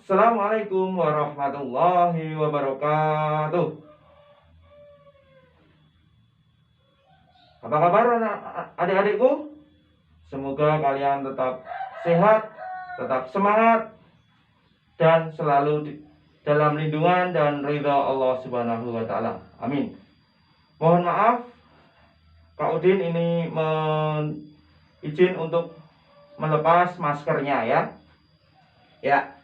Assalamualaikum warahmatullahi wabarakatuh. Apa kabar adik-adikku? Semoga kalian tetap sehat, tetap semangat, dan selalu dalam lindungan dan ridha Allah Subhanahu wa Ta'ala. Amin. Mohon maaf, Kak Udin ini izin untuk melepas maskernya ya. Ya.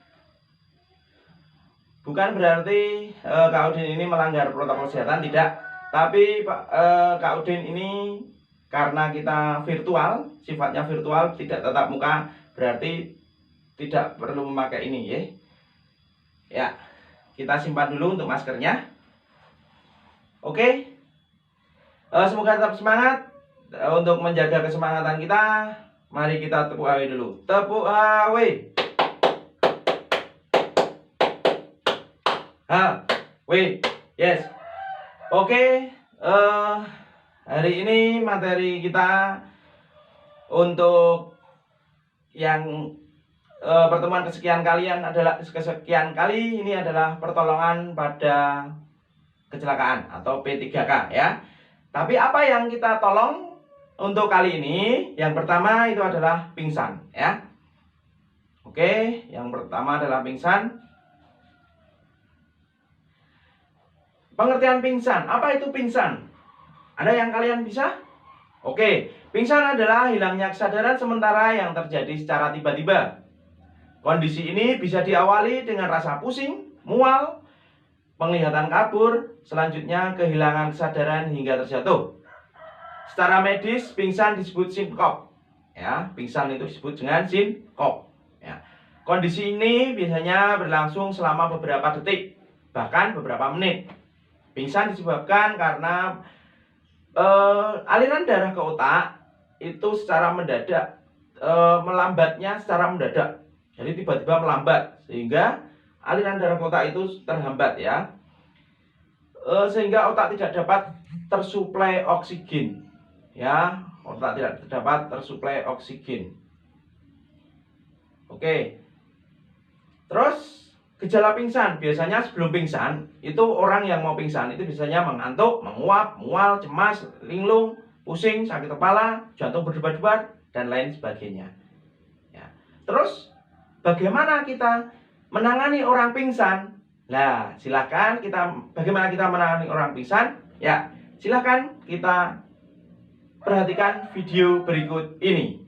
Bukan berarti Kak Udin ini melanggar protokol kesehatan, tidak. Tapi Kak Udin ini karena kita virtual, sifatnya virtual, tidak tatap muka, berarti tidak perlu memakai ini ya. Ya, kita simpan dulu untuk maskernya. Oke. Semoga tetap semangat. Untuk menjaga kesemangatan kita, mari kita tepuk awe dulu. Tepuk awe. Yes. Oke. Hari ini materi kita untuk yang pertemuan kesekian kali ini adalah pertolongan pada kecelakaan atau P3K ya. Tapi apa yang kita tolong untuk kali ini? Yang pertama itu adalah pingsan ya. Oke, yang pertama adalah pingsan. Pengertian pingsan, apa itu pingsan? Ada yang kalian bisa? Oke, pingsan adalah hilangnya kesadaran sementara yang terjadi secara tiba-tiba. Kondisi ini bisa diawali dengan rasa pusing, mual, penglihatan kabur, selanjutnya kehilangan kesadaran hingga terjatuh. Secara medis, pingsan disebut sinkop. Ya, pingsan itu disebut dengan sinkop. Ya. Kondisi ini biasanya berlangsung selama beberapa detik, bahkan beberapa menit. Pingsan disebabkan karena aliran darah ke otak itu secara mendadak, melambatnya secara mendadak. Jadi tiba-tiba melambat sehingga aliran darah ke otak itu terhambat ya. Sehingga otak tidak dapat tersuplai oksigen. Ya, otak tidak dapat tersuplai oksigen. Oke. Terus gejala pingsan, biasanya sebelum pingsan, itu orang yang mau pingsan itu biasanya mengantuk, menguap, mual, cemas, linglung, pusing, sakit kepala, jantung berdebar-debar, dan lain sebagainya. Ya. Terus, bagaimana kita menangani orang pingsan? Nah, bagaimana kita menangani orang pingsan? Ya, silakan kita perhatikan video berikut ini.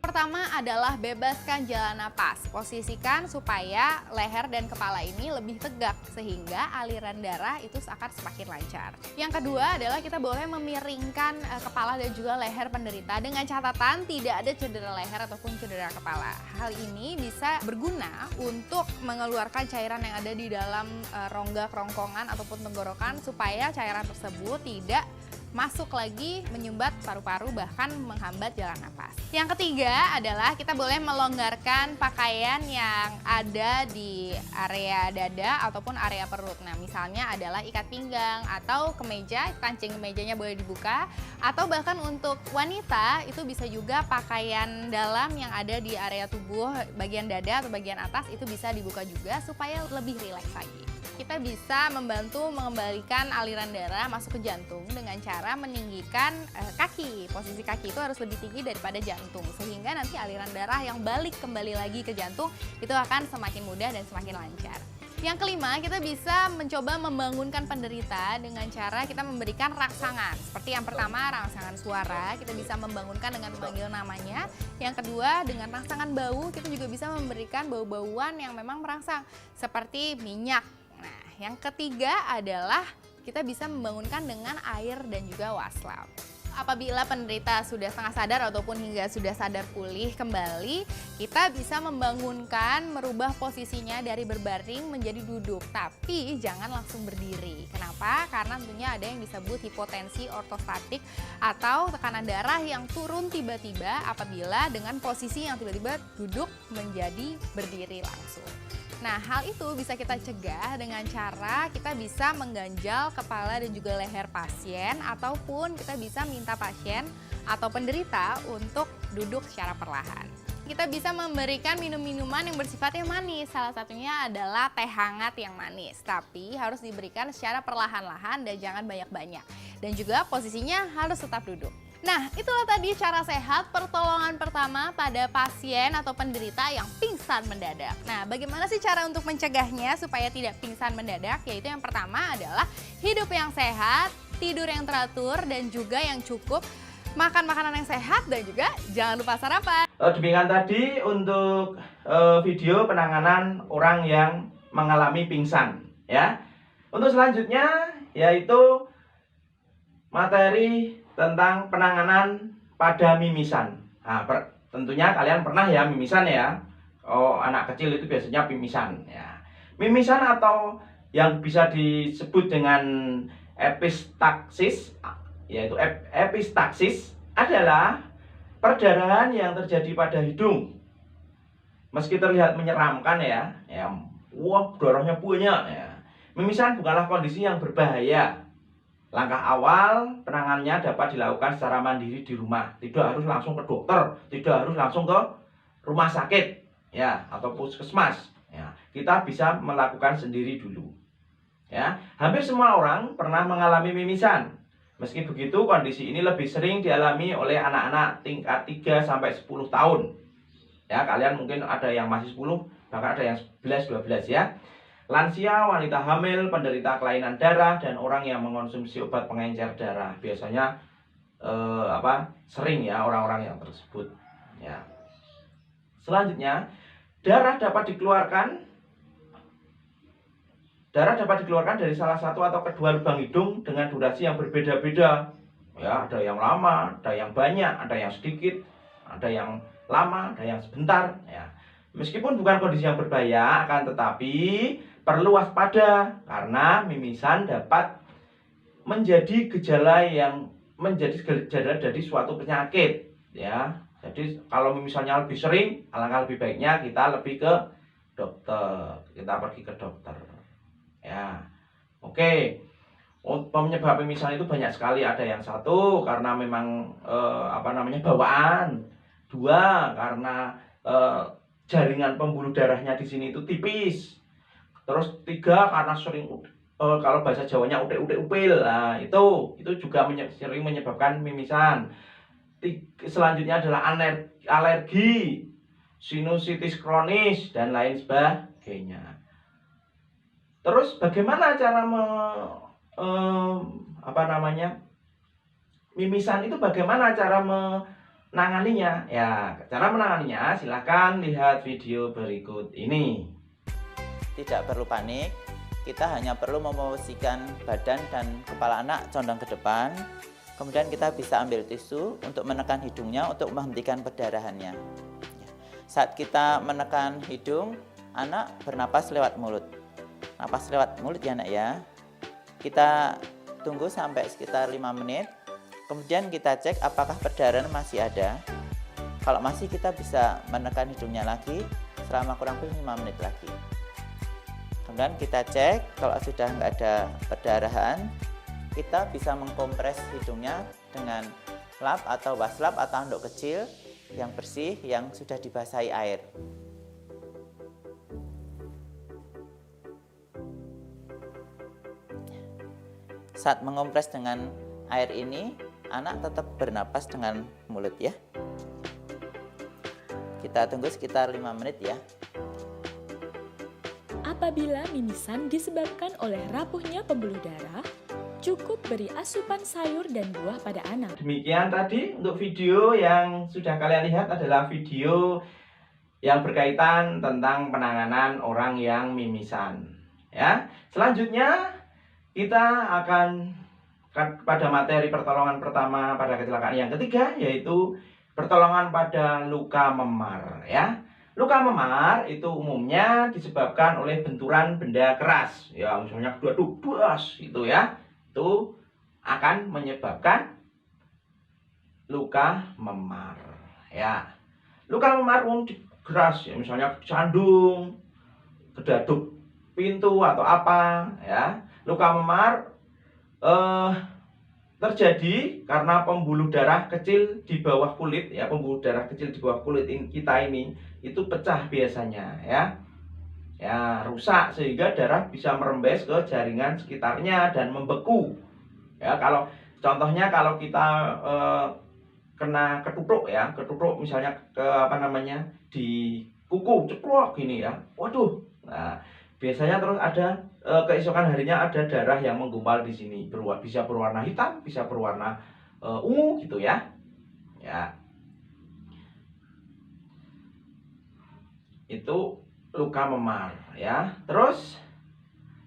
Pertama adalah bebaskan jalan napas. Posisikan supaya leher dan kepala ini lebih tegak sehingga aliran darah itu akan semakin lancar. Yang kedua adalah kita boleh memiringkan kepala dan juga leher penderita dengan catatan tidak ada cedera leher ataupun cedera kepala. Hal ini bisa berguna untuk mengeluarkan cairan yang ada di dalam rongga kerongkongan ataupun tenggorokan supaya cairan tersebut tidak masuk lagi menyumbat paru-paru bahkan menghambat jalan napas. Yang ketiga adalah kita boleh melonggarkan pakaian yang ada di area dada ataupun area perut. Nah, misalnya adalah ikat pinggang atau kemeja, kancing kemejanya boleh dibuka, atau bahkan untuk wanita itu bisa juga pakaian dalam yang ada di area tubuh bagian dada atau bagian atas itu bisa dibuka juga supaya lebih rileks lagi. Kita bisa membantu mengembalikan aliran darah masuk ke jantung dengan cara meninggikan kaki. Posisi kaki itu harus lebih tinggi daripada jantung sehingga nanti aliran darah yang balik kembali lagi ke jantung itu akan semakin mudah dan semakin lancar. Yang kelima, kita bisa mencoba membangunkan penderita dengan cara kita memberikan rangsangan. Seperti yang pertama, rangsangan suara, kita bisa membangunkan dengan memanggil namanya. Yang kedua, dengan rangsangan bau, kita juga bisa memberikan bau-bauan yang memang merangsang seperti minyak. Nah, yang ketiga adalah kita bisa membangunkan dengan air dan juga waslap. Apabila penderita sudah setengah sadar ataupun hingga sudah sadar pulih kembali, kita bisa membangunkan, merubah posisinya dari berbaring menjadi duduk. Tapi jangan langsung berdiri. Kenapa? Karena tentunya ada yang disebut hipotensi ortostatik atau tekanan darah yang turun tiba-tiba apabila dengan posisi yang tiba-tiba duduk menjadi berdiri langsung. Nah, hal itu bisa kita cegah dengan cara kita bisa mengganjal kepala dan juga leher pasien ataupun kita bisa minta pasien atau penderita untuk duduk secara perlahan. Kita bisa memberikan minuman yang bersifat yang manis. Salah satunya adalah teh hangat yang manis. Tapi harus diberikan secara perlahan-lahan dan jangan banyak-banyak. Dan juga posisinya harus tetap duduk. Nah, itulah tadi cara sehat pertolongan pertama pada pasien atau penderita yang pingsan mendadak. Nah, bagaimana sih cara untuk mencegahnya supaya tidak pingsan mendadak? Yaitu yang pertama adalah hidup yang sehat, tidur yang teratur, dan juga yang cukup, makan makanan yang sehat, dan juga jangan lupa sarapan. Demikian tadi untuk video penanganan orang yang mengalami pingsan, ya. Untuk selanjutnya yaitu materi tentang penanganan pada mimisan. Nah, tentunya kalian pernah ya mimisan ya. Oh, anak kecil itu biasanya mimisan ya. Mimisan atau yang bisa disebut dengan epistaksis, yaitu epistaksis adalah perdarahan yang terjadi pada hidung. Meski terlihat menyeramkan ya, wah darahnya banyak ya. Mimisan bukanlah kondisi yang berbahaya. Langkah awal penanganannya dapat dilakukan secara mandiri di rumah. Tidak harus langsung ke dokter, tidak harus langsung ke rumah sakit ya atau puskesmas. Ya, kita bisa melakukan sendiri dulu. Ya, hampir semua orang pernah mengalami mimisan. Meski begitu, kondisi ini lebih sering dialami oleh anak-anak tingkat 3 sampai 10 tahun. Ya, kalian mungkin ada yang masih 10, bahkan ada yang 11, 12 ya. Lansia, wanita hamil, penderita kelainan darah, dan orang yang mengonsumsi obat pengencer darah. Biasanya sering ya orang-orang yang tersebut. Ya. Selanjutnya, darah dapat dikeluarkan dari salah satu atau kedua lubang hidung dengan durasi yang berbeda-beda. Ya, ada yang lama, ada yang banyak, ada yang sedikit, ada yang lama, ada yang sebentar. Ya. Meskipun bukan kondisi yang berbahaya, akan tetapi perlu waspada karena mimisan dapat menjadi gejala dari suatu penyakit. Ya, jadi kalau mimisannya lebih sering, alangkah lebih baiknya kita lebih ke dokter. Kita pergi ke dokter. Ya, oke. Penyebab mimisan itu banyak sekali. Ada yang satu karena memang bawaan. Dua karena jaringan pembuluh darahnya di sini itu tipis. Terus 3 karena sering kalau bahasa Jawanya utek-utek upil. Nah, itu juga sering menyebabkan mimisan. Selanjutnya adalah alergi, sinusitis kronis dan lain sebagainya. Terus bagaimana cara mimisan itu bagaimana cara menanganinya? Ya, cara menanganinya silahkan lihat video berikut ini. Tidak perlu panik, kita hanya perlu memposisikan badan dan kepala anak condong ke depan. Kemudian kita bisa ambil tisu untuk menekan hidungnya untuk menghentikan perdarahannya. Saat kita menekan hidung, anak bernapas lewat mulut. Napas lewat mulut ya anak ya. Kita tunggu sampai sekitar 5 menit. Kemudian kita cek apakah perdarahan masih ada. Kalau masih, kita bisa menekan hidungnya lagi selama kurang lebih 5 menit lagi. Kemudian kita cek kalau sudah nggak ada perdarahan, kita bisa mengkompres hidungnya dengan lap atau waslap atau handuk kecil yang bersih yang sudah dibasahi air. Saat mengompres dengan air ini, anak tetap bernapas dengan mulut ya. Kita tunggu sekitar 5 menit ya. Apabila mimisan disebabkan oleh rapuhnya pembuluh darah, cukup beri asupan sayur dan buah pada anak. Demikian tadi untuk video yang sudah kalian lihat adalah video yang berkaitan tentang penanganan orang yang mimisan. Ya, selanjutnya kita akan pada materi pertolongan pertama pada kecelakaan yang ketiga, yaitu pertolongan pada luka memar. Ya. Luka memar itu umumnya disebabkan oleh benturan benda keras. Ya, misalnya kedua-duas itu ya. Itu akan menyebabkan luka memar. Ya. Luka memar keras ya, misalnya sandung, kedaduk pintu atau apa ya. Luka memar terjadi karena pembuluh darah kecil di bawah kulit ya, pembuluh darah kecil di bawah kulit kita ini itu pecah biasanya ya. Ya, rusak sehingga darah bisa merembes ke jaringan sekitarnya dan membeku. Ya, kalau contohnya kalau kita kena ketutuk ya, ketutuk misalnya ke apa namanya di kuku ceplok gini ya. Waduh. Nah, biasanya terus ada keesokan harinya ada darah yang menggumpal di sini, bisa berwarna hitam, bisa berwarna ungu gitu ya. Ya. Itu luka memar ya. Terus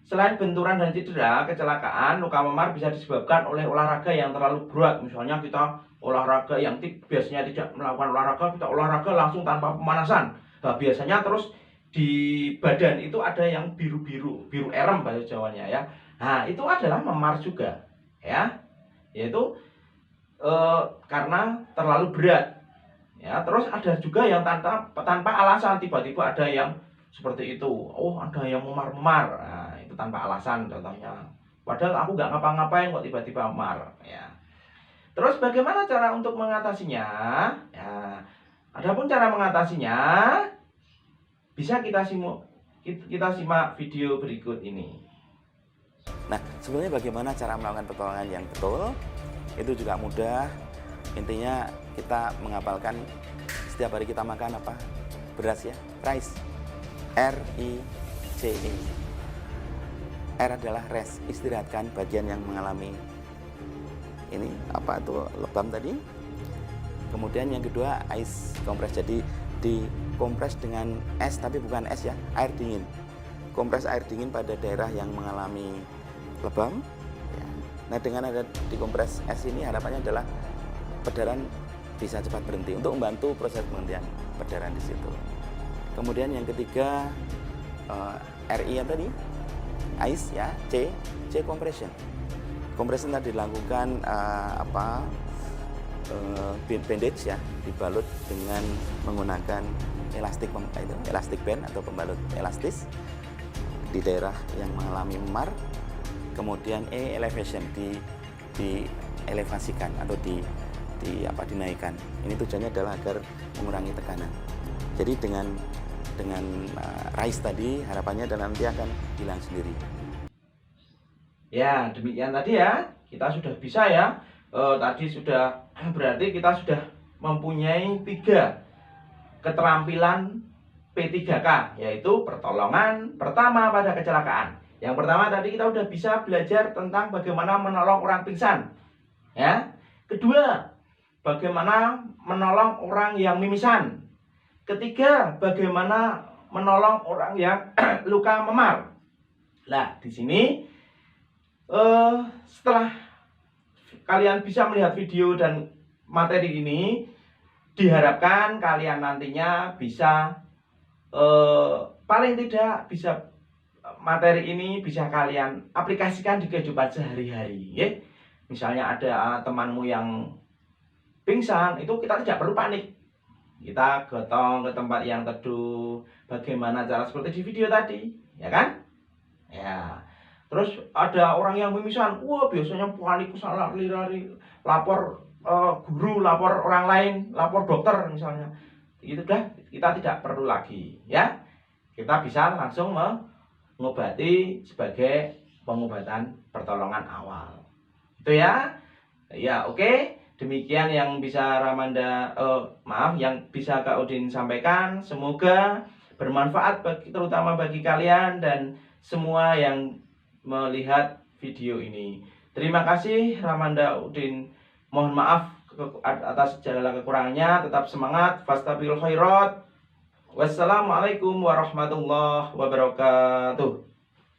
selain benturan dan cedera, kecelakaan, luka memar bisa disebabkan oleh olahraga yang terlalu berat. Misalnya kita olahraga yang biasanya tidak melakukan olahraga, kita olahraga langsung tanpa pemanasan. Nah, biasanya terus di badan itu ada yang biru-biru, biru erem bahasa Jawanya ya. Nah, itu adalah memar juga ya. Yaitu karena terlalu berat. Ya, terus ada juga yang tanpa alasan, tiba-tiba ada yang seperti itu. Oh, ada yang memar-memar. Nah, itu tanpa alasan contohnya. Padahal aku nggak ngapa-ngapain kok tiba-tiba memar ya. Terus bagaimana cara untuk mengatasinya? Ya, adapun cara mengatasinya bisa kita simak video berikut ini. Nah, sebenarnya bagaimana cara melakukan pertolongan yang betul? Itu juga mudah. Intinya kita menghafalkan setiap hari kita makan apa? Beras ya, rice. R-I-C-E. R adalah rest, istirahatkan bagian yang mengalami ini apa itu lebam tadi. Kemudian yang kedua ice compress, jadi dikompres dengan es tapi bukan es ya, air dingin. Kompres air dingin pada daerah yang mengalami lebam. Ya. Nah, dengan ada dikompres es ini harapannya adalah perdarahan bisa cepat berhenti untuk membantu proses penghentian perdarahan di situ. Kemudian yang ketiga RI yang tadi ice ya, C compression. Compression tadi dilakukan bandage ya, dibalut dengan menggunakan elastic band atau pembalut elastis di daerah yang mengalami memar. Kemudian elevation di elevasikan atau dinaikkan. Ini tujuannya adalah agar mengurangi tekanan. Jadi dengan rice tadi harapannya dan nanti akan hilang sendiri. Ya, demikian tadi ya. Kita sudah bisa ya. Tadi sudah berarti kita sudah mempunyai 3 keterampilan P3K, yaitu pertolongan pertama pada kecelakaan. Yang pertama tadi kita sudah bisa belajar tentang bagaimana menolong orang pingsan. Ya. Kedua, bagaimana menolong orang yang mimisan. Ketiga, bagaimana menolong orang yang luka memar. Nah, di sini setelah kalian bisa melihat video dan materi ini, diharapkan kalian nantinya bisa paling tidak bisa materi ini bisa kalian aplikasikan di kehidupan sehari-hari ya. Misalnya ada temanmu yang pingsan, itu kita tidak perlu panik. Kita gotong ke tempat yang teduh. Bagaimana cara seperti di video tadi, ya kan? Ya. Terus ada orang yang mimisan, wah biasanya panik, salah lari, lapor guru, lapor orang lain, lapor dokter misalnya. Itu dah kita tidak perlu lagi, ya. Kita bisa langsung mengobati sebagai pengobatan pertolongan awal. Itu ya. Ya, oke. Demikian yang bisa yang bisa Kak Udin sampaikan. Semoga bermanfaat terutama bagi kalian dan semua yang melihat video ini. Terima kasih Ramanda Udin. Mohon maaf atas segala kekurangannya. Tetap semangat. Fastabiqul khairat. Wassalamualaikum warahmatullahi wabarakatuh.